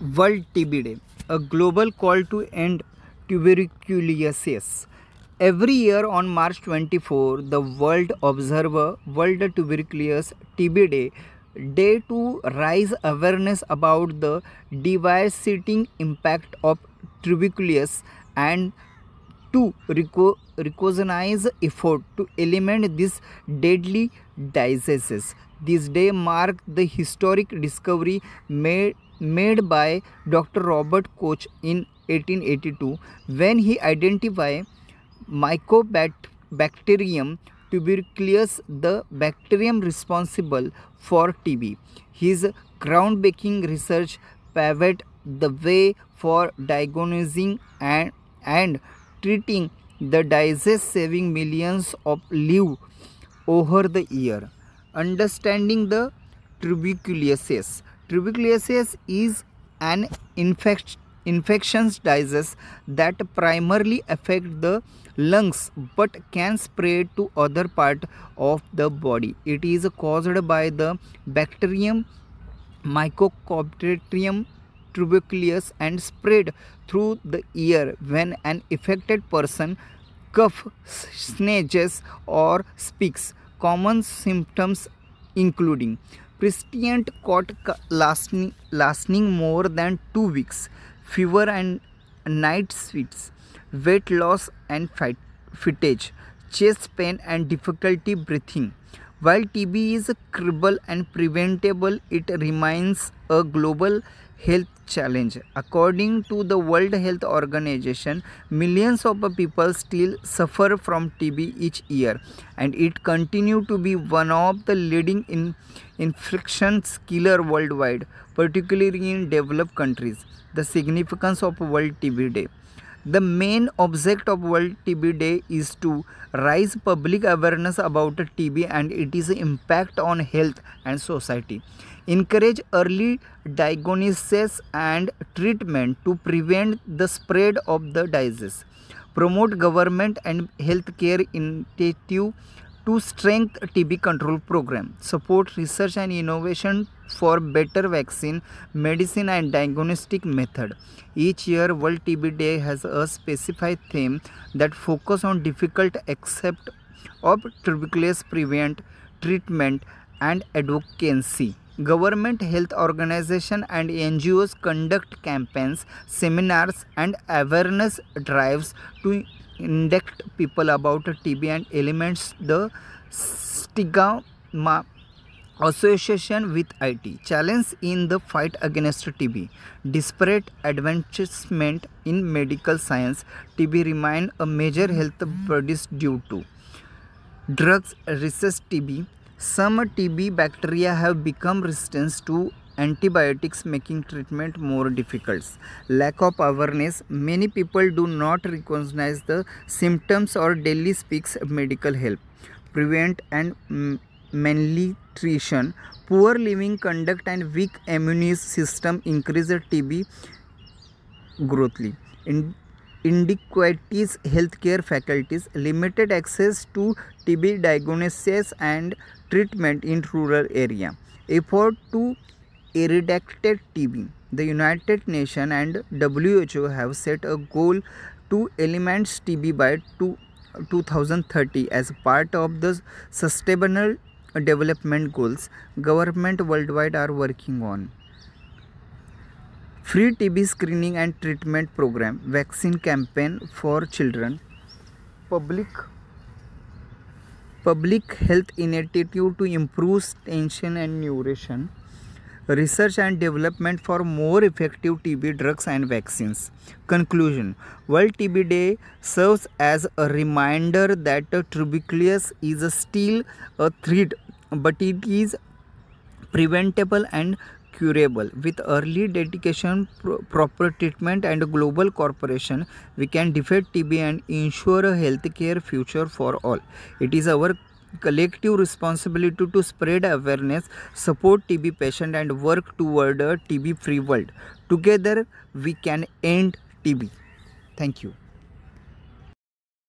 World TB Day, a global call to end tuberculosis. Every year on March 24, the world observes World Tuberculosis TB Day to raise awareness about the devastating impact of tuberculosis and to recognize effort to eliminate this deadly diseases. This day marked the historic discovery made by Dr. Robert Koch in 1882 when he identified Mycobacterium tuberculosis, the bacterium responsible for TB. His groundbreaking research paved the way for diagnosing and treating the disease, saving millions of lives over the year. Understanding the tuberculosis. Tuberculosis is an infectious disease that primarily affects the lungs but can spread to other parts of the body. It is caused by the bacterium Mycobacterium tuberculosis and spread through the air when an affected person coughs, sneezes, or speaks. Common symptoms including persistent cough lasting more than 2 weeks, fever and night sweats, weight loss and fatigue, chest pain and difficulty breathing. While TB is curable and preventable, it remains a global health challenge. According to the World Health Organization, millions of people still suffer from TB each year, and it continues to be one of the leading infections killer worldwide, particularly in developed countries. The significance of World TB Day. The main object of World TB Day is to raise public awareness about TB and its impact on health and society, encourage early diagnosis and treatment to prevent the spread of the disease, promote government and healthcare initiatives to strengthen TB control program, support research and innovation for better vaccine, medicine and diagnostic method. Each year, World TB Day has a specified theme that focus on difficult aspects of tuberculosis prevent, treatment and advocacy. Government health organizations and NGOs conduct campaigns, seminars and awareness drives to educate people about TB and eliminates the stigma association with IT. Challenge in the fight against TB. Despite advancement in medical science, TB remains a major health burden due to drugs resist TB. Some TB bacteria have become resistant to antibiotics, making treatment more difficult. Lack of awareness. Many people do not recognize the symptoms or daily seeks medical help. Prevent and malnutrition. Poor living conduct and weak immune system increase TB growth. Inadequate healthcare facilities, limited access to TB diagnosis and treatment in rural area. Effort to eradicate TB. The United Nations and WHO have set a goal to eliminate TB by 2030 as part of the Sustainable Development Goals. Government worldwide are working on free TB screening and treatment program, vaccine campaign for children, public health initiative to improve tension and nutrition, research and development for more effective TB drugs and vaccines. Conclusion. World TB Day serves as a reminder that tuberculosis is still a threat, but it is preventable and curable. With early dedication, proper treatment and global cooperation, we can defeat TB and ensure a healthcare future for all. It is our collective responsibility to spread awareness, support TB patients and work toward a TB free world. Together we can end TB. Thank you.